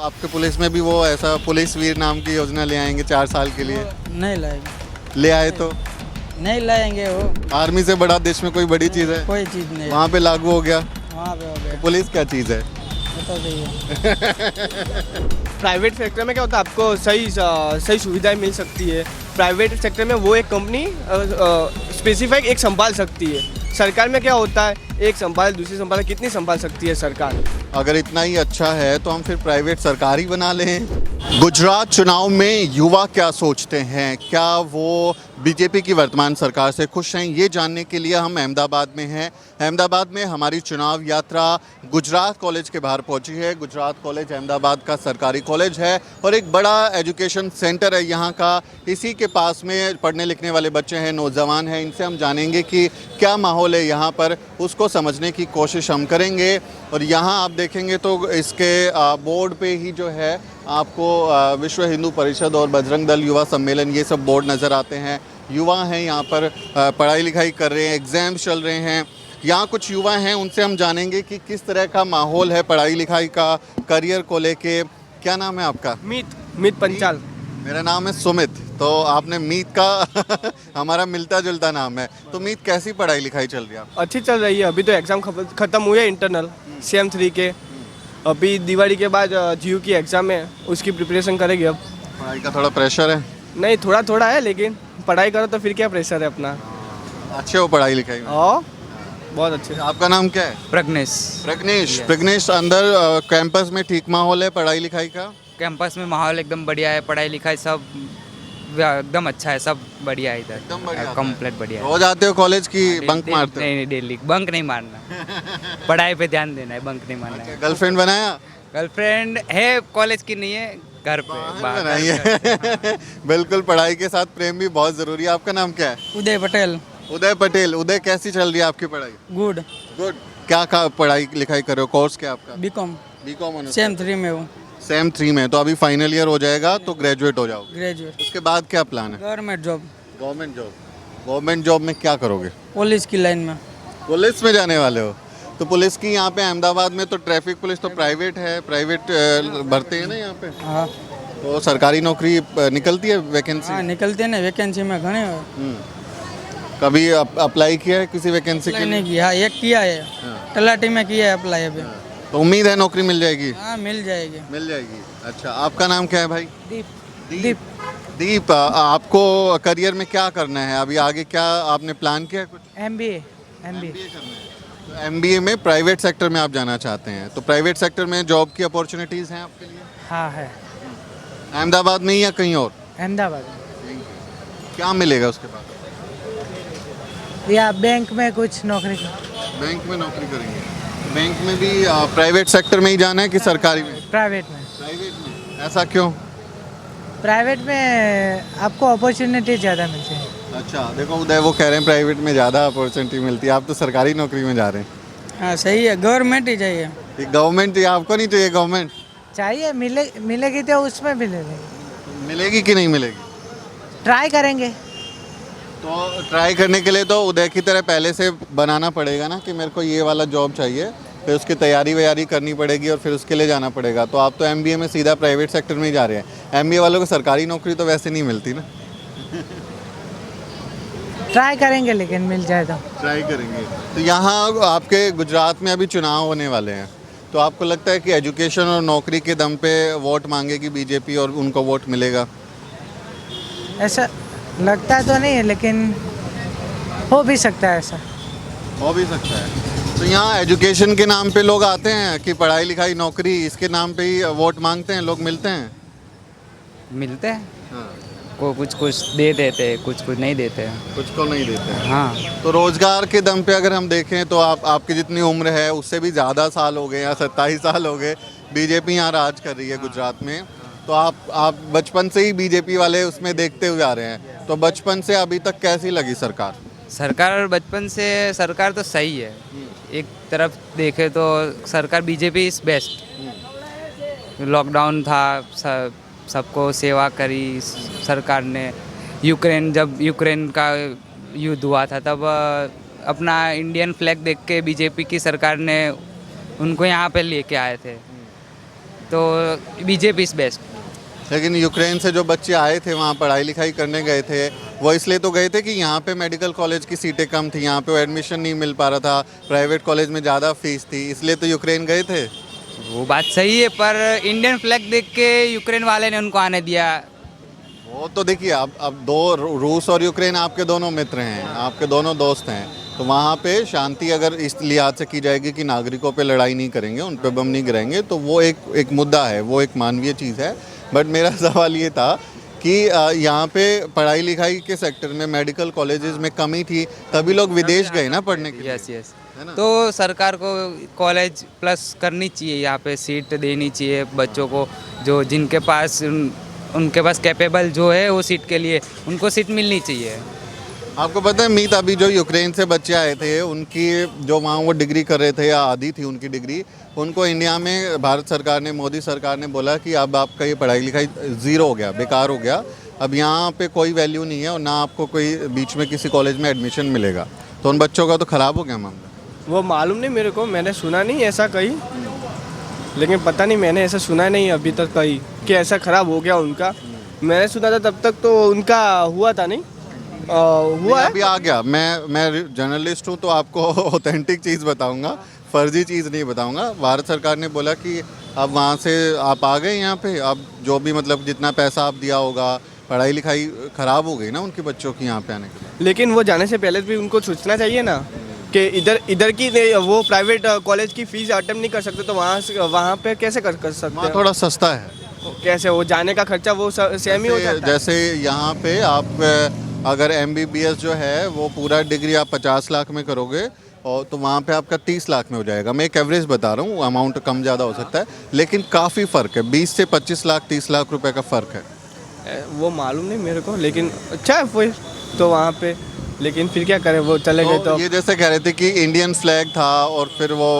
आपके पुलिस में भी वो ऐसा पुलिस वीर नाम की योजना ले आएंगे 4 साल के लिए? नहीं लाएंगे, ले आए तो नहीं लाएंगे वो। आर्मी से बड़ा देश में कोई बड़ी चीज़ है? कोई चीज़ नहीं, वहाँ पे लागू हो गया। वहाँ पे हो गया, पुलिस क्या चीज़ है? बता दीजिए। प्राइवेट सेक्टर में क्या होता है, आपको सही सुविधाएं मिल सकती है। प्राइवेट सेक्टर में वो एक कंपनी स्पेसिफिक एक संभाल सकती है। सरकार में क्या होता है, एक संभाल दूसरी संभाल, कितनी संभाल सकती है सरकार? अगर इतना ही अच्छा है तो हम फिर प्राइवेट सरकार ही बना लें। गुजरात चुनाव में युवा क्या सोचते हैं, क्या वो बीजेपी की वर्तमान सरकार से खुश हैं, ये जानने के लिए हम अहमदाबाद में हैं। अहमदाबाद में हमारी चुनाव यात्रा गुजरात कॉलेज के बाहर पहुंची है। गुजरात कॉलेज अहमदाबाद का सरकारी कॉलेज है और एक बड़ा एजुकेशन सेंटर है यहाँ का। इसी के पास में पढ़ने लिखने वाले बच्चे हैं, नौजवान हैं। इनसे हम जानेंगे कि क्या माहौल है यहाँ पर, उसको समझने की कोशिश हम करेंगे। और यहाँ आप देखेंगे तो इसके बोर्ड पे ही जो है आपको विश्व हिंदू परिषद और बजरंग दल युवा सम्मेलन ये सब बोर्ड नज़र आते हैं। युवा हैं यहाँ पर, पढ़ाई लिखाई कर रहे हैं, एग्ज़ाम्स चल रहे हैं। यहाँ कुछ युवा हैं, उनसे हम जानेंगे कि किस तरह का माहौल है पढ़ाई लिखाई का, करियर को लेके। क्या नाम है आपका? मीत पंचाल। मेरा नाम है सुमित। तो आपने मीत का हमारा मिलता जुलता नाम है। तो मीत, कैसी पढ़ाई लिखाई चल रही है? अच्छी चल रही है। अभी तो एग्ज़ाम ख़त्म हुए इंटरनल CM3 के। अभी दिवाली के बाद GU की एग्ज़ाम है, उसकी प्रिपरेशन करेंगे। अब पढ़ाई का थोड़ा प्रेशर है? नहीं, थोड़ा थोड़ा है, लेकिन पढ़ाई करो तो फिर क्या प्रेशर है अपना। अच्छे हो पढ़ाई लिखाई में? और बहुत अच्छे। आपका नाम क्या है? प्रज्ञेश। प्रज्ञेश, अंदर कैंपस में ठीक माहौल है पढ़ाई लिखाई का? कैंपस में माहौल एकदम बढ़िया है, पढ़ाई लिखाई सब एकदम अच्छा है, सब बढ़िया है इधर, एकदम बढ़िया कंप्लीट बढ़िया है। रोज आते हो कॉलेज की बंक मारते हो? नहीं, डेली बंक नहीं मारना, पढ़ाई पे ध्यान देना है, बंक नहीं मारना है। गर्लफ्रेंड बनाया? गर्लफ्रेंड है, कॉलेज की नहीं है, घर पे बाहर बनाइए। बिल्कुल, पढ़ाई के साथ प्रेम भी बहुत जरूरी है। आपका नाम क्या है? उदय पटेल। उदय पटेल। उदय, कैसी चल रही है आपकी पढ़ाई? गुड। गुड। क्या पढ़ाई लिखाई कर रहे हो? कोर्स क्या आपका? बीकॉम। बीकॉम CM3 में हूँ। CM3 में? तो अभी फाइनल ईयर हो जाएगा तो ग्रेजुएट हो जाओगे। ग्रेजुएट। उसके बाद क्या प्लान है? Government job. Government job. Government job में क्या करोगे? पुलिस की लाइन में। पुलिस में जाने वाले हो? तो पुलिस की यहाँ पे अहमदाबाद में तो ट्रैफिक पुलिस तो प्राइवेट है, प्राइवेट भरते हैं ना यहाँ पे? हाँ तो सरकारी नौकरी निकलती है वैकेंसी? हाँ, निकलते ना वैकेंसी में घने। कभी अप्लाई किया है किसी वैकेंसी के लिए? नहीं किया, एक किया है, तलाटी में किया है अप्लाई अभी। तो उम्मीद है नौकरी मिल जाएगी? हाँ, मिल जाएगी। मिल जाएगी। अच्छा, आपका नाम क्या है भाई? दीप। दीप, आपको करियर में क्या करना है अभी आगे? क्या आपने प्लान किया है कुछ? MBA। करना है। तो MBA में प्राइवेट सेक्टर में आप जाना चाहते हैं, तो प्राइवेट सेक्टर में जॉब की अपॉर्चुनिटीज़ हैं आपके लिए? हाँ है। अहमदाबाद में ही या कहीं और? अहमदाबाद। क्या मिलेगा उसके बाद? या बैंक में कुछ नौकरी। बैंक में नौकरी करेंगे? बैंक में भी प्राइवेट सेक्टर में ही जाना है कि सरकारी में? प्राइवेट में। प्राइवेट में। ऐसा क्यों? प्राइवेट में आपको अपॉर्चुनिटी ज़्यादा मिलती है। अच्छा, देखो उदय, वो कह रहे हैं प्राइवेट में ज़्यादा अपॉर्चुनिटी मिलती है, आप तो सरकारी नौकरी में जा रहे हैं। हाँ सही है, गवर्नमेंट ही चाहिए। ये गवर्नमेंट ही आपको नहीं चाहिए? गवर्नमेंट चाहिए, मिलेगी तो उसमें मिलेगी। मिलेगी कि नहीं मिलेगी? ट्राई करेंगे। तो ट्राई करने के लिए तो उदय की तरह पहले से बनाना पड़ेगा ना कि मेरे को ये वाला जॉब चाहिए, फिर उसकी तैयारी वैयारी करनी पड़ेगी और फिर उसके लिए जाना पड़ेगा। तो आप तो MBA में सीधा प्राइवेट सेक्टर में ही जा रहे हैं। MBA वालों को सरकारी नौकरी तो वैसे नहीं मिलती ना। ट्राई करेंगे, लेकिन मिल जाए तो। ट्राई करेंगे। तो यहाँ आपके गुजरात में अभी चुनाव होने वाले हैं, तो आपको लगता है कि एजुकेशन और नौकरी के दम पे वोट मांगेगी बीजेपी और उनको वोट मिलेगा? ऐसा लगता तो नहीं है, लेकिन हो भी सकता है ऐसा। हो भी सकता है। तो यहाँ एजुकेशन के नाम पे लोग आते हैं कि पढ़ाई लिखाई नौकरी, इसके नाम पे ही वोट मांगते हैं लोग, मिलते हैं? मिलते हैं, हाँ। को कुछ दे देते हैं, कुछ नहीं देते हैं। कुछ को नहीं देते हैं। हाँ, तो रोजगार के दम पे अगर हम देखें तो आपकी जितनी उम्र है उससे भी ज़्यादा साल हो गए, या 27 साल हो गए बीजेपी यहाँ राज कर रही है गुजरात में। तो आप बचपन से ही बीजेपी वाले उसमें देखते हुए आ रहे हैं, तो बचपन से अभी तक कैसी लगी सरकार? सरकार बचपन से सरकार तो सही है, एक तरफ देखे तो सरकार बीजेपी इज बेस्ट। लॉकडाउन था, सबको सेवा करी सरकार ने। जब यूक्रेन का युद्ध हुआ था तब अपना इंडियन फ्लैग देख के बीजेपी की सरकार ने उनको यहाँ पे लेके आए थे। तो बीजेपी इज़ बेस्ट। लेकिन यूक्रेन से जो बच्चे आए थे वहाँ पढ़ाई लिखाई करने गए थे, वो इसलिए तो गए थे कि यहाँ पे मेडिकल कॉलेज की सीटें कम थी, यहाँ पे एडमिशन नहीं मिल पा रहा था, प्राइवेट कॉलेज में ज़्यादा फीस थी, इसलिए तो यूक्रेन गए थे। वो बात सही है, पर इंडियन फ्लैग देख के यूक्रेन वाले ने उनको आने दिया। वो तो देखिए, अब दो रूस और यूक्रेन आपके दोनों मित्र हैं, आपके दोनों दोस्त हैं, तो वहाँ पे शांति अगर इस लिहाज से की जाएगी कि नागरिकों पे लड़ाई नहीं करेंगे, उन पे बम नहीं गिराएंगे, तो वो एक मुद्दा है, वो एक मानवीय चीज़ है। बट मेरा सवाल ये था कि यहाँ पे पढ़ाई लिखाई के सेक्टर में मेडिकल कॉलेजेस में कमी थी, तभी लोग विदेश गए ना पढ़ने के लिए। यस यस, है ना? तो सरकार को कॉलेज प्लस करनी चाहिए, यहाँ पे सीट देनी चाहिए बच्चों को, जो जिनके पास उनके पास कैपेबल जो है वो सीट के लिए उनको सीट मिलनी चाहिए। आपको पता है मीत, अभी जो यूक्रेन से बच्चे आए थे, उनकी जो वहाँ वो डिग्री कर रहे थे या आधी थी उनकी डिग्री, उनको इंडिया में भारत सरकार ने, मोदी सरकार ने बोला कि अब आपका ये पढ़ाई लिखाई ज़ीरो हो गया, बेकार हो गया, अब यहाँ पे कोई वैल्यू नहीं है और ना आपको कोई बीच में किसी कॉलेज में एडमिशन मिलेगा। तो उन बच्चों का तो ख़राब हो गया मामला। वो मालूम नहीं मेरे को, मैंने सुना नहीं ऐसा कहीं, लेकिन पता नहीं, मैंने ऐसा सुना नहीं अभी तक कहीं कि ऐसा ख़राब हो गया उनका। मैंने सुना था तब तक तो उनका हुआ था नहीं, हुआ है अभी आ गया। मैं जर्नलिस्ट हूँ तो आपको ऑथेंटिक चीज़ बताऊंगा, फर्जी चीज़ नहीं बताऊंगा। भारत सरकार ने बोला कि अब वहाँ से आप आ गए यहाँ पे, अब जो भी मतलब जितना पैसा आप दिया होगा, पढ़ाई लिखाई ख़राब हो गई ना उनके बच्चों की यहाँ पे आने के लिए। लेकिन वो जाने से पहले भी उनको सोचना चाहिए ना कि इधर की वो प्राइवेट कॉलेज की फीस अटेम्प्ट नहीं कर सकते, तो वहाँ पे कैसे कर सकते वहाँ हैं? थोड़ा सस्ता है। कैसे वो जाने का खर्चा वो सेम ही हो जाता है। जैसे यहाँ पे आप अगर MBBS जो है वो पूरा डिग्री आप 50 लाख में करोगे, और तो वहाँ पे आपका 30 लाख में हो जाएगा। मैं एक एवरेज बता रहा हूँ, अमाउंट कम ज़्यादा हो सकता है, लेकिन काफ़ी फ़र्क है, 20 से 25 लाख 30 लाख रुपए का फ़र्क है। वो मालूम नहीं मेरे को, लेकिन अच्छा है फिर तो वहाँ पे। लेकिन फिर क्या करें, वो चले गए तो ये जैसे कह रहे थे कि इंडियन फ्लैग था और फिर वो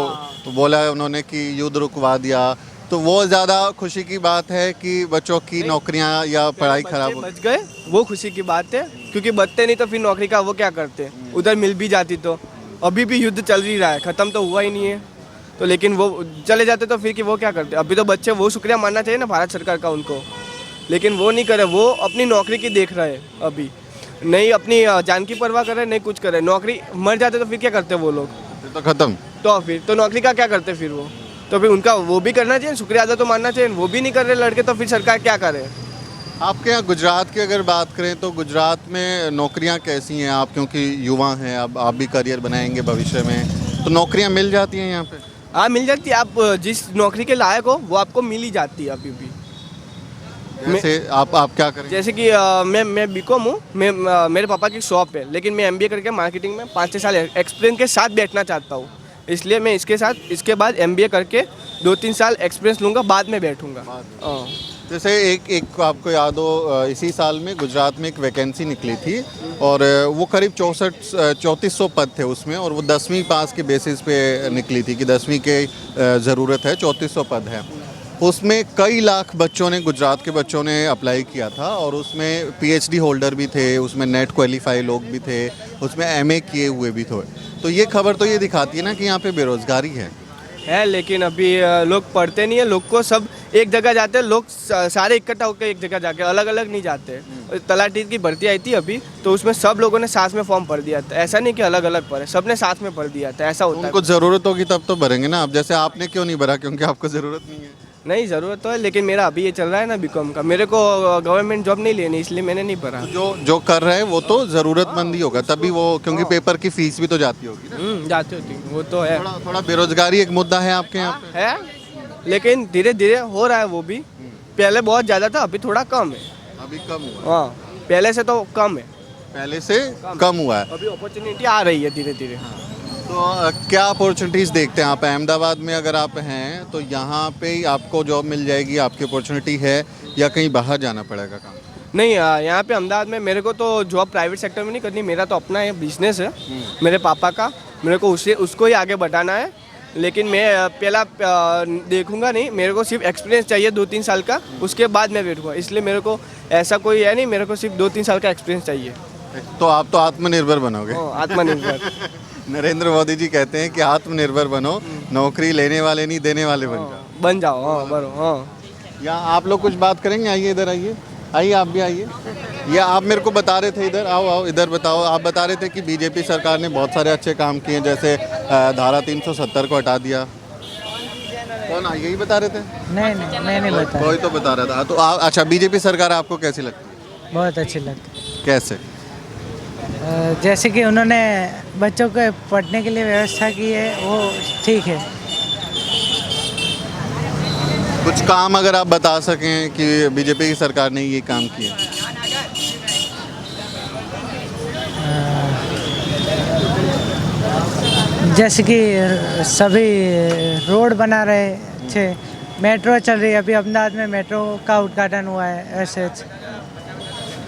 बोला उन्होंने कि युद्ध रुकवा दिया, तो वो ज़्यादा खुशी की बात है कि बच्चों की नौकरियां या पढ़ाई खराब हो। बच गए, वो खुशी की बात है, क्योंकि बचते नहीं तो फिर नौकरी का वो क्या करते, उधर मिल भी जाती तो। अभी भी युद्ध चल ही रहा है, ख़त्म तो हुआ ही नहीं है, तो लेकिन वो चले जाते तो फिर कि वो क्या करते। अभी तो बच्चे, वो शुक्रिया मानना चाहिए ना भारत सरकार का उनको, लेकिन वो नहीं करे, वो अपनी नौकरी की देख रहे हैं अभी, नहीं अपनी जान की परवाह करे, नहीं कुछ करे। नौकरी मर जाते तो फिर क्या करते वो लोग, तो ख़त्म। तो फिर तो नौकरी का क्या करते फिर वो, तो फिर उनका वो भी करना चाहिए, शुक्रिया अदा तो मानना चाहिए, वो भी नहीं कर रहे लड़के, तो फिर सरकार क्या करे। आपके यहाँ गुजरात की अगर बात करें तो गुजरात में नौकरियाँ कैसी हैं? आप क्योंकि युवा हैं, अब आप भी करियर बनाएंगे भविष्य में, तो नौकरियाँ मिल जाती हैं यहाँ पे? हाँ मिल जाती है, आप जिस नौकरी के लायक हो वो आपको मिल ही जाती है अभी भी। जैसे आप क्या करें? जैसे कि मैं BCom हूँ, मेरे पापा की शॉप है, लेकिन मैं MBA करके मार्केटिंग में 5-6 साल एक्सपीरियंस के साथ बैठना चाहता हूँ, इसलिए मैं इसके बाद MBA करके 2-3 साल एक्सपीरियंस लूँगा, बाद में बैठूँगा। जैसे एक आपको याद हो, इसी साल में गुजरात में एक वैकेंसी निकली थी और वो करीब 3400 पद थे उसमें, और वो 10वीं पास के बेसिस पे निकली थी कि 10वीं के ज़रूरत है, 3400 पद है। उसमें कई लाख बच्चों ने, गुजरात के बच्चों ने अप्लाई किया था, और उसमें PhD होल्डर भी थे, उसमें नेट क्वालिफाई लोग भी थे, उसमें MA किए हुए भी थे। तो ये खबर तो ये दिखाती है ना कि यहाँ पे बेरोज़गारी है, लेकिन अभी लोग पढ़ते नहीं है, लोग को सब एक जगह जाते हैं, लोग सारे इकट्ठा होकर एक जगह जाके, अलग अलग नहीं जाते। तलाटी की भर्ती आई थी अभी, तो उसमें सब लोगों ने साथ में फॉर्म भर दिया था, ऐसा नहीं कि अलग अलग भरे, सब ने साथ में भर दिया था, ऐसा होता है। उनको ज़रूरत होगी तब तो भरेंगे ना। अब जैसे आपने क्यों नहीं भरा? क्योंकि आपको ज़रूरत नहीं है। नहीं ज़रूरत तो है, लेकिन मेरा अभी ये चल रहा है ना BCom का, मेरे को गवर्नमेंट जॉब नहीं लेनी, इसलिए मैंने नहीं भरा। जो कर रहे हैं वो तो ज़रूरतमंद ही होगा, तभी वो, क्योंकि पेपर की फीस भी तो जाती होगी ना। जाती होती, वो तो है। थोड़ा बेरोजगारी एक मुद्दा है आपके यहाँ पे? है, लेकिन धीरे धीरे हो रहा है वो भी। पहले बहुत ज़्यादा था, अभी थोड़ा कम है। अभी कम हुआ? हाँ, पहले से तो कम है, पहले से कम हुआ है। अभी अपॉर्चुनिटी आ रही है धीरे धीरे। तो क्या अपॉर्चुनिटीज़ देखते हैं आप? अहमदाबाद में अगर आप हैं तो यहाँ पे ही आपको जॉब मिल जाएगी, आपकी अपॉर्चुनिटी है, या कहीं बाहर जाना पड़ेगा काम? नहीं, यहाँ पे अहमदाबाद में मेरे को तो जॉब प्राइवेट सेक्टर में नहीं करनी, मेरा तो अपना बिजनेस है मेरे पापा का, मेरे को उसको ही आगे बढ़ाना है। लेकिन मैं पहला देखूंगा नहीं, मेरे को सिर्फ एक्सपीरियंस चाहिए 2-3 साल का, उसके बाद मैं बैठूंगा। इसलिए मेरे को ऐसा कोई है नहीं, मेरे को सिर्फ 2-3 साल का एक्सपीरियंस चाहिए। तो आप तो आत्मनिर्भर बनोगे। आत्मनिर्भर। नरेंद्र मोदी जी कहते हैं कि आत्मनिर्भर बनो, नौकरी लेने वाले नहीं देने वाले बन जाओ। बन जाओ हाँ बरो हाँ या आप लोग कुछ बात करेंगे? आइए इधर आइए, आइए आप भी आइए। ये आप मेरे को बता रहे थे, इधर आओ आओ इधर बताओ। आप बता रहे थे कि बीजेपी सरकार ने बहुत सारे अच्छे काम किए, जैसे धारा 370 को हटा दिया। कौन यही बता रहे थे? नहीं नहीं, मैं नहीं बताया। कोई तो बता रहा था। तो अच्छा, बीजेपी सरकार आपको कैसी लगती है? बहुत अच्छी लगती कैसे? है। जैसे कि उन्होंने बच्चों को पढ़ने के लिए व्यवस्था की है, वो ठीक है। कुछ काम अगर आप बता सकें कि बीजेपी की सरकार ने ये काम किए। जैसे कि सभी रोड बना रहे अच्छे, मेट्रो चल रही है, अभी अहमदाबाद में मेट्रो का उद्घाटन हुआ है ऐसे।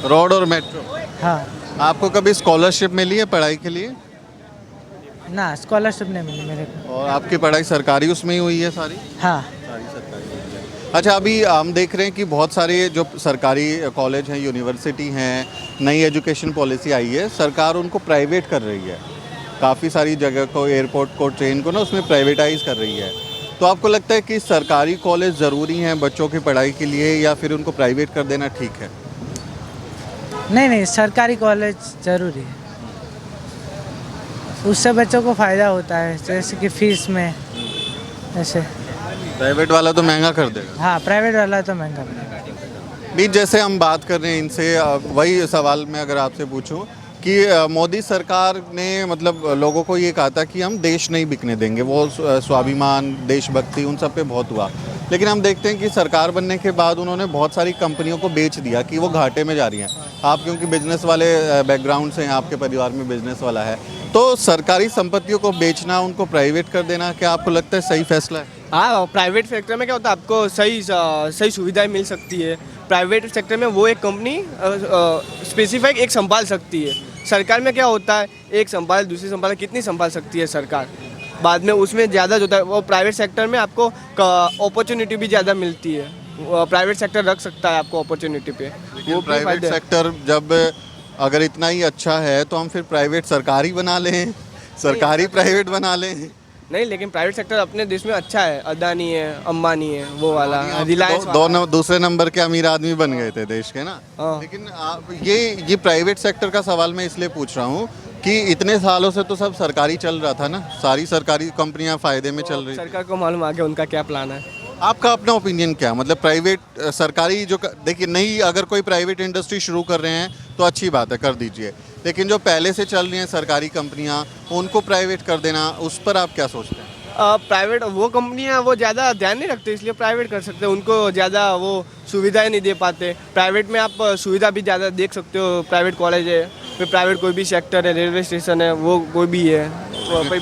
रोड और मेट्रो। हाँ आपको कभी स्कॉलरशिप मिली है पढ़ाई के लिए? ना, स्कॉलरशिप नहीं मिली मेरे को। और आपकी पढ़ाई सरकारी उसमें ही हुई है सारी? हाँ सारी सरकारी हुई है। अच्छा, अभी हम देख रहे हैं कि बहुत सारे जो सरकारी कॉलेज हैं, यूनिवर्सिटी हैं, नई एजुकेशन पॉलिसी आई है, सरकार उनको प्राइवेट कर रही है। काफ़ी सारी जगह को, एयरपोर्ट को, ट्रेन को ना उसमें प्राइवेटाइज कर रही है। तो आपको लगता है कि सरकारी कॉलेज ज़रूरी हैं बच्चों की पढ़ाई के लिए, या फिर उनको प्राइवेट कर देना ठीक है? नहीं नहीं, सरकारी कॉलेज ज़रूरी है, उससे बच्चों को फ़ायदा होता है, जैसे कि फीस में ऐसे। प्राइवेट वाला तो महंगा कर देगा। हाँ, प्राइवेट वाला तो महंगा पड़ेगा। भी जैसे हम बात कर रहे हैं इनसे, वही सवाल मैं अगर आपसे पूछूं कि मोदी सरकार ने मतलब लोगों को ये कहा था कि हम देश नहीं बिकने देंगे, वो स्वाभिमान, देशभक्ति उन सब पे बहुत हुआ। लेकिन हम देखते हैं कि सरकार बनने के बाद उन्होंने बहुत सारी कंपनियों को बेच दिया कि वो घाटे में जा रही हैं। आप क्योंकि बिजनेस वाले बैकग्राउंड से हैं, आपके परिवार में बिजनेस वाला है, तो सरकारी संपत्तियों को बेचना, उनको प्राइवेट कर देना, क्या आपको लगता है सही फैसला है? हाँ, प्राइवेट सेक्टर में क्या होता है, आपको सही सुविधाएं मिल सकती है। प्राइवेट सेक्टर में वो एक कंपनी स्पेसिफिक एक संभाल सकती है। सरकार में क्या होता है, एक संभाल दूसरी संभाल कितनी संभाल सकती है सरकार, बाद में उसमें ज़्यादा जो होता है वो प्राइवेट सेक्टर में आपको अपॉर्चुनिटी भी ज़्यादा मिलती है। प्राइवेट सेक्टर रख सकता है आपको अपॉर्चुनिटी पे। वो प्राइवेट सेक्टर जब अगर इतना ही अच्छा है तो हम फिर प्राइवेट सरकारी बना लें, सरकारी प्राइवेट बना लें। नहीं, लेकिन प्राइवेट सेक्टर अपने देश में अच्छा है, अदानी है, अंबानी है, वो वाला रिलायंस दूसरे नंबर के अमीर आदमी बन गए थे देश के ना। हाँ। लेकिन ये प्राइवेट सेक्टर का सवाल मैं इसलिए पूछ रहा हूँ कि इतने सालों से तो सब सरकारी चल रहा था ना, सारी सरकारी कंपनियां फायदे में चल रही। सरकार को मालूम आगे उनका क्या प्लान है। आपका अपना ओपिनियन क्या, मतलब प्राइवेट सरकारी जो देखिए, नहीं अगर कोई प्राइवेट इंडस्ट्री शुरू कर रहे हैं तो अच्छी बात है, कर दीजिए, लेकिन जो पहले से चल रही हैं सरकारी कंपनियां, उनको प्राइवेट कर देना, उस पर आप क्या सोचते हैं? प्राइवेट वो कंपनियां वो ज़्यादा ध्यान नहीं रखते, इसलिए प्राइवेट कर सकते हैं। उनको ज़्यादा वो सुविधाएं नहीं दे पाते। प्राइवेट में आप सुविधा भी ज़्यादा देख सकते हो, प्राइवेट कॉलेज है, फिर प्राइवेट कोई भी सेक्टर है, रेलवे स्टेशन है, वो कोई भी है,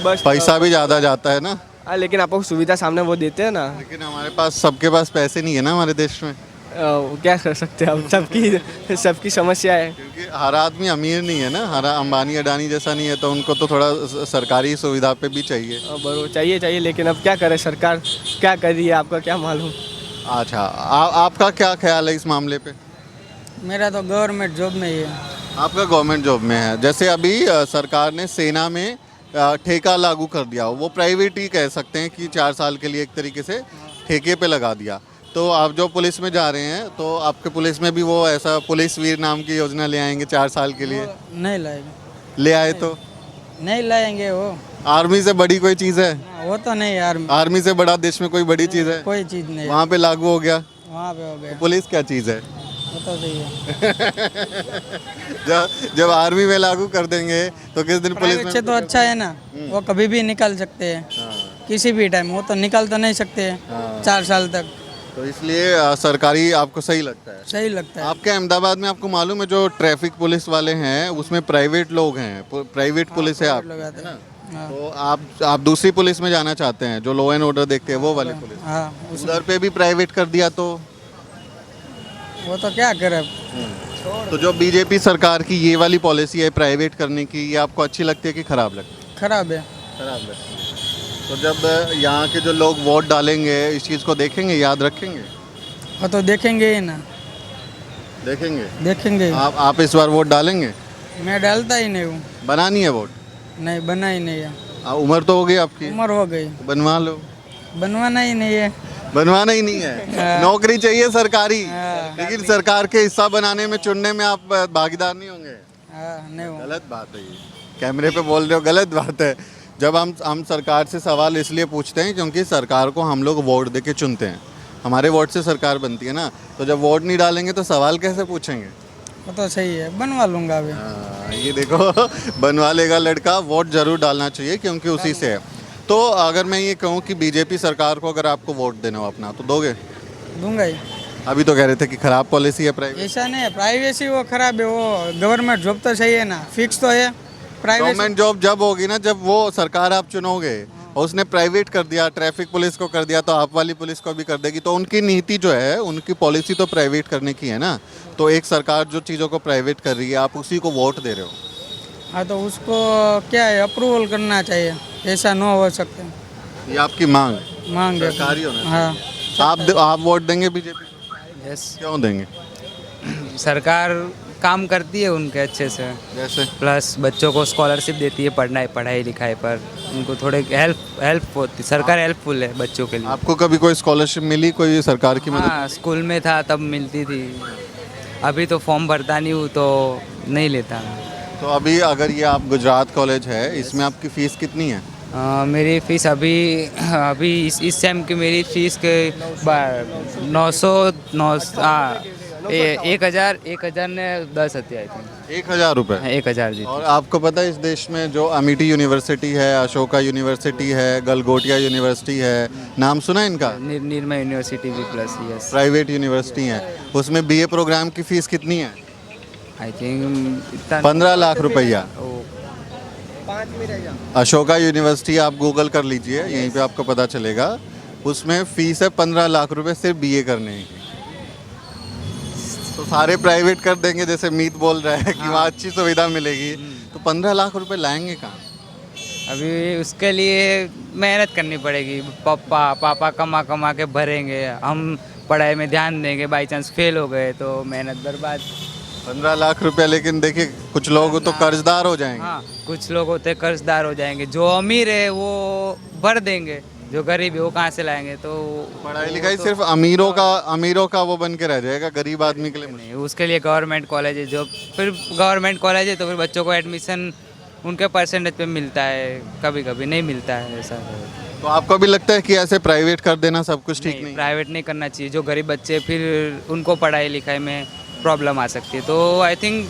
बस पैसा भी ज़्यादा जाता है ना। लेकिन आपको सुविधा सामने वो देते हैं ना। लेकिन हमारे पास, सबके पास पैसे नहीं है ना हमारे देश में। क्या कर सकते हैं आप, सबकी समस्या है। क्योंकि हर आदमी अमीर नहीं है ना, हर अंबानी अडानी जैसा नहीं है, तो उनको तो थोड़ा सरकारी सुविधा पे भी चाहिए। बरो चाहिए, लेकिन अब क्या करे, सरकार क्या कर रही है आपका क्या मालूम। अच्छा, आपका क्या ख्याल है इस मामले पे? मेरा तो गवर्नमेंट जॉब में ही है। आपका गवर्नमेंट जॉब में है। जैसे अभी सरकार ने सेना में ठेका लागू कर दिया, वो प्राइवेट ही कह सकते हैं कि 4 साल के लिए एक तरीके से ठेके पे लगा दिया। तो आप जो पुलिस में जा रहे हैं, तो आपके पुलिस में भी वो ऐसा पुलिस वीर नाम की योजना ले आएंगे 4 साल के लिए? नहीं लाएंगे। ले आए तो नहीं लाएंगे वो। आर्मी से बड़ी कोई चीज़ है? वो तो नहीं यार, आर्मी से बड़ा देश में कोई बड़ी चीज़ है? कोई चीज़ नहीं। वहाँ पे लागू हो गया, वहाँ पे हो गया, पुलिस क्या चीज़ है? वो तो सही है। जब आर्मी में लागू कर देंगे तो किस दिन पुलिस में? से तो अच्छा है ना, वो कभी भी निकल सकते हैं, किसी भी टाइम। वो तो निकल तो नहीं सकते हैं 4 साल तक, तो इसलिए सरकारी आपको सही लगता है? सही लगता है। आपके अहमदाबाद में आपको मालूम है जो ट्रैफिक पुलिस वाले हैं उसमें प्राइवेट लोग हैं, प्राइवेट पुलिस है आप, लगाते हैं। तो आप दूसरी पुलिस में जाना चाहते हैं जो लॉ एंड ऑर्डर देखते हैं, वो वाली पुलिस? हाँ, उधर पे भी प्राइवेट कर दिया तो वो तो क्या करे। तो जो बीजेपी सरकार की ये वाली पॉलिसी है प्राइवेट करने की, ये आपको अच्छी लगती है कि खराब लगती है? खराब है। खराब लगती है। तो जब यहाँ के जो लोग वोट डालेंगे इस चीज़ को देखेंगे, याद रखेंगे? वो तो देखेंगे ही ना। देखेंगे। आप इस बार वोट डालेंगे? मैं डालता ही नहीं हूँ। बनानी है वोट? नहीं, बना ही नहीं है। उम्र तो हो गई आपकी? उम्र हो गई, बनवा लो। बनवाना ही नहीं है। बनवाना ही नहीं है, नौकरी चाहिए सरकारी, लेकिन सरकार के हिस्सा बनाने में, चुनने में आप भागीदार नहीं होंगे। नहीं हो गलत बात है ये, कैमरे पे बोल रहे हो, गलत बात है। जब हम सरकार से सवाल इसलिए पूछते हैं क्योंकि सरकार को हम लोग वोट दे के चुनते हैं, हमारे वोट से सरकार बनती है ना, तो जब वोट नहीं डालेंगे तो सवाल कैसे पूछेंगे। वो तो सही है, बनवा लूँगा अभी। ये देखो बनवा लेगा लड़का, वोट जरूर डालना चाहिए क्योंकि उसी से है। तो अगर मैं ये कहूँ कि बीजेपी सरकार को अगर आपको वोट देना हो अपना, तो दोगे? दूंगा ही। अभी तो कह रहे थे कि खराब पॉलिसी है प्राइवेट। ऐसा नहीं है, प्राइवेसी वो खराब है, वो गवर्नमेंट जॉब तो चाहिए ना, फिक्स तो है। प्राइवेसी गवर्नमेंट जॉब जब होगी ना, जब वो सरकार आप चुनोगे और उसने प्राइवेट कर दिया, ट्रैफिक पुलिस को कर दिया, तो आप वाली पुलिस को भी कर देगी। तो उनकी नीति जो है, उनकी पॉलिसी तो प्राइवेट करने की है ना। तो एक सरकार जो चीज़ों को प्राइवेट कर रही है, आप उसी को वोट दे रहे हो। हाँ, तो उसको क्या है, अप्रूवल करना चाहिए, ऐसा न हो सकता। ये आपकी मांग मांग है। सरकारी होना हाँ। आप वोट देंगे बीजेपी को? यस, क्यों देंगे? सरकार काम करती है उनके अच्छे से, जैसे प्लस बच्चों को स्कॉलरशिप देती है पढ़ाई लिखाई पर, उनको थोड़े हेल्प होती, सरकार हेल्पफुल है बच्चों के लिए। आपको कभी कोई स्कॉलरशिप मिली, कोई सरकार की मदद? हाँ, स्कूल में था तब मिलती थी, अभी तो फॉर्म भरता नहीं हूँ तो नहीं लेता। तो अभी अगर ये आप गुजरात कॉलेज है, इसमें आपकी फ़ीस कितनी है? मेरी फ़ीस अभी इस सेम की मेरी फ़ीस के 1,000 ने 10 हत्या आई थी। 1,000 रुपये? 1,000 जी। और आपको पता है इस देश में जो अमिटी यूनिवर्सिटी है, अशोका यूनिवर्सिटी है, गलगोटिया यूनिवर्सिटी है, नाम सुना है इनका? निर्मा यूनिवर्सिटी भी प्लस, यस। प्राइवेट यूनिवर्सिटी है, उसमें बीए प्रोग्राम की फ़ीस कितनी है? आई थिंक इतना 15 लाख रुपया। ओ, अशोका यूनिवर्सिटी आप गूगल कर लीजिए, यहीं पे आपको पता चलेगा। उसमें फ़ीस है 15 लाख रुपए सिर्फ बीए करने की। तो सारे प्राइवेट कर देंगे, जैसे मीत बोल रहा है कि वहाँ अच्छी सुविधा मिलेगी, तो 15 लाख रुपए लाएंगे कहाँ? अभी उसके लिए मेहनत करनी पड़ेगी। पापा कमा कमा के भरेंगे, हम पढ़ाई में ध्यान देंगे, बाई चांस फेल हो गए तो मेहनत बर्बाद। 15 लाख रुपया, लेकिन देखिए कुछ लोग तो कर्जदार हो जाएंगे। हाँ, कुछ लोग होते हैं कर्जदार हो जाएंगे, जो अमीर है वो भर देंगे, जो गरीब है वो कहाँ से लाएंगे। तो पढ़ाई लिखाई सिर्फ अमीरों का वो बन के रह जाएगा, गरीब आदमी के लिए मुश्किल। नहीं, उसके लिए गवर्नमेंट कॉलेज है, जो फिर गवर्नमेंट कॉलेज है तो फिर बच्चों को एडमिशन उनके परसेंटेज पे मिलता है, कभी कभी नहीं मिलता है, ऐसा है। तो आपको भी लगता है कि ऐसे प्राइवेट कर देना सब कुछ ठीक नहीं? प्राइवेट नहीं करना चाहिए, जो गरीब बच्चे फिर उनको पढ़ाई लिखाई में प्रॉब्लम आ सकती है, तो आई थिंक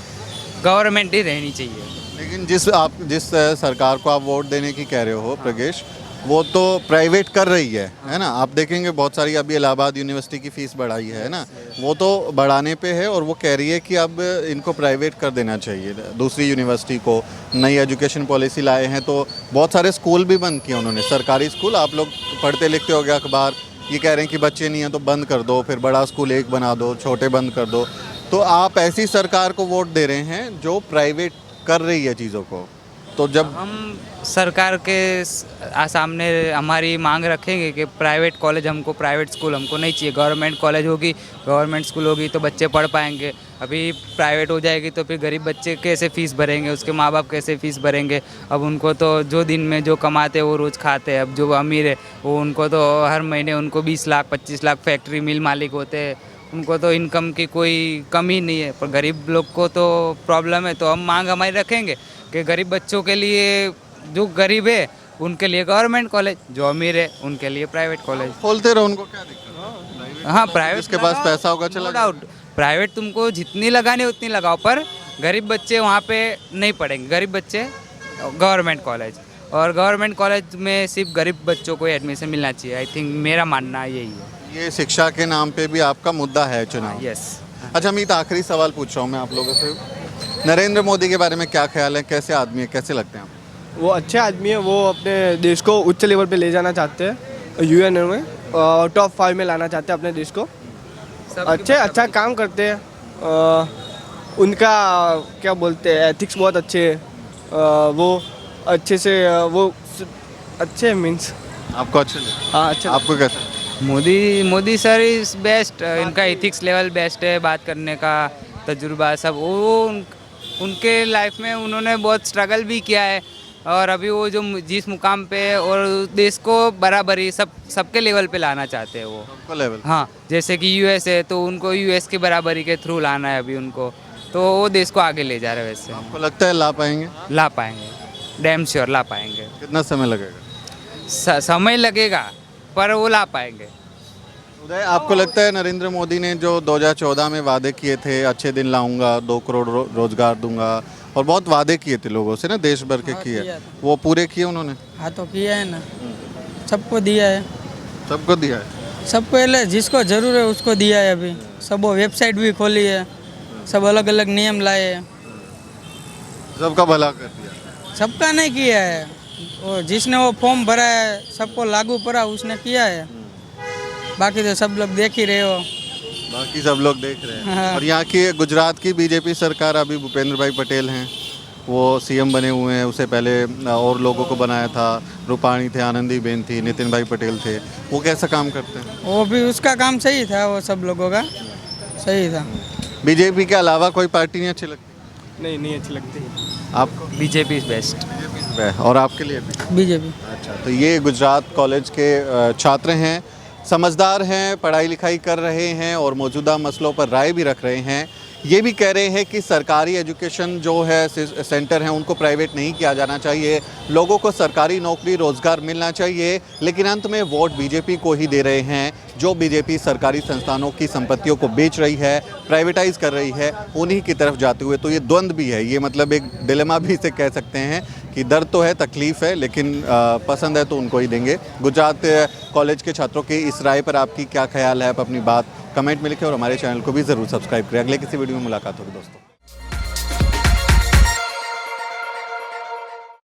गवर्नमेंट ही रहनी चाहिए। लेकिन जिस सरकार को आप वोट देने की कह रहे हो प्रगेश, वो तो प्राइवेट कर रही है ना। आप देखेंगे बहुत सारी, अभी इलाहाबाद यूनिवर्सिटी की फ़ीस बढ़ाई है ना, वो तो बढ़ाने पे है, और वो कह रही है कि अब इनको प्राइवेट कर देना चाहिए दूसरी यूनिवर्सिटी को। नई एजुकेशन पॉलिसी लाए हैं, तो बहुत सारे स्कूल भी बंद किए उन्होंने, सरकारी स्कूल। आप लोग पढ़ते लिखते होगे अखबार, ये कह रहे हैं कि बच्चे नहीं हैं तो बंद कर दो, फिर बड़ा स्कूल एक बना दो, छोटे बंद कर दो। तो आप ऐसी सरकार को वोट दे रहे हैं जो प्राइवेट कर रही है चीज़ों को। तो जब हम सरकार के सामने हमारी मांग रखेंगे कि प्राइवेट कॉलेज हमको, प्राइवेट स्कूल हमको नहीं चाहिए, गवर्नमेंट कॉलेज होगी, गवर्नमेंट स्कूल होगी तो बच्चे पढ़ पाएंगे। अभी प्राइवेट हो जाएगी तो फिर गरीब बच्चे कैसे फ़ीस भरेंगे, उसके माँ बाप कैसे फ़ीस भरेंगे। अब उनको तो जो दिन में जो कमाते हैं वो रोज़ खाते हैं। अब जो अमीर है वो, उनको तो हर महीने उनको 20 लाख 25 लाख फैक्ट्री मिल मालिक होते हैं, उनको तो इनकम की कोई कमी नहीं है। पर गरीब लोग को तो प्रॉब्लम है। तो हम मांग हमारी रखेंगे कि गरीब बच्चों के लिए, जो गरीब है उनके लिए गवर्नमेंट कॉलेज, जो अमीर है उनके लिए प्राइवेट कॉलेज खोलते रहो, उनको क्या दिक्कत है? हाँ, प्राइवेट जिसके पास पैसा होगा चला डाउट, प्राइवेट तुमको जितनी लगानी उतनी लगाओ, पर गरीब बच्चे वहाँ पे नहीं पढ़ेंगे। गरीब बच्चे गवर्नमेंट कॉलेज, और गवर्नमेंट कॉलेज में सिर्फ गरीब बच्चों को एडमिशन मिलना चाहिए। आई थिंक मेरा मानना यही है। ये शिक्षा के नाम पे भी आपका मुद्दा है चुनाव। यस। अच्छा अमित, आखिरी सवाल पूछ रहा हूँ मैं आप लोगों से। नरेंद्र मोदी के बारे में क्या ख्याल है, कैसे आदमी है, कैसे लगते हैं आप? वो अच्छे आदमी है, वो अपने देश को उच्च लेवल पे ले जाना चाहते हैं, यूएन में टॉप 5 में लाना चाहते हैं अपने देश को। अच्छा काम करते हैं। उनका क्या बोलते हैं, एथिक्स बहुत अच्छे हैं। वो अच्छे से वो अच्छे मीन्स आपको अच्छे लगे? हाँ, अच्छे। आपको कैसे? मोदी सर इज़ बेस्ट, इनका एथिक्स लेवल बेस्ट है, बात करने का तजुर्बा सब। वो उनके लाइफ में उन्होंने बहुत स्ट्रगल भी किया है, और अभी वो जो जिस मुकाम पे और देश को बराबरी सबके लेवल पे लाना चाहते हैं वो। सबको लेवल। हाँ, जैसे कि यूएस है तो उनको यूएस की बराबरी के थ्रू लाना है अभी उनको, तो वो देश को आगे ले जा रहे हैं। वैसे आपको लगता है ला पाएंगे? ला पाएंगे, डैम श्योर ला पाएंगे। कितना समय लगेगा? समय लगेगा पर वो ला पाएंगे। उदय, आपको लगता है नरेंद्र मोदी ने जो 2014 में वादे किए थे, अच्छे दिन लाऊंगा, 2 करोड़ रोजगार दूंगा, और बहुत वादे किए थे लोगों से ना, देश भर के किए, वो पूरे किए उन्होंने? हाँ तो किया है ना, सबको दिया है, सबको दिया है? सबको पहले जिसको जरूर है उसको दिया है। अभी सब वो वेबसाइट भी खोली है, सब अलग अलग नियम लाए हैं, सबका भला कर दिया। सबका नहीं किया है, वो जिसने वो फॉर्म भरा है सबको लागू पड़ा उसने किया है, बाकी तो सब लोग देख ही रहे हो। बाकी सब लोग देख रहे हैं। हाँ। और यहाँ की गुजरात की बीजेपी सरकार, अभी भूपेंद्र भाई पटेल हैं, वो सीएम बने हुए हैं, उससे पहले और लोगों को बनाया था, रूपाणी थे, आनंदीबेन थी, नितिन भाई पटेल थे, वो कैसा काम करते हैं? वो भी उसका काम सही था, वो सब लोगों का सही था। बीजेपी के अलावा कोई पार्टी नहीं अच्छी लगती नहीं अच्छी लगती। आपको? BJP is best. और आपके लिए भी? बीजेपी। अच्छा, तो ये गुजरात कॉलेज के छात्र हैं, समझदार हैं, पढ़ाई लिखाई कर रहे हैं और मौजूदा मसलों पर राय भी रख रहे हैं। ये भी कह रहे हैं कि सरकारी एजुकेशन जो है सेंटर हैं उनको प्राइवेट नहीं किया जाना चाहिए, लोगों को सरकारी नौकरी रोजगार मिलना चाहिए, लेकिन अंत में वोट बीजेपी को ही दे रहे हैं। जो बीजेपी सरकारी संस्थानों की संपत्तियों को बेच रही है, प्राइवेटाइज कर रही है, उन्हीं की तरफ जाते हुए, तो ये द्वंद्व भी है, ये मतलब एक डिलेमा भी इसे कह सकते हैं कि दर्द तो है, तकलीफ़ है, लेकिन पसंद है तो उनको ही देंगे। गुजरात कॉलेज के छात्रों की इस राय पर आपकी क्या ख्याल है? आप अपनी बात कमेंट में लिखें और हमारे चैनल को भी ज़रूर सब्सक्राइब करें। अगले किसी वीडियो में मुलाकात होगी दोस्तों।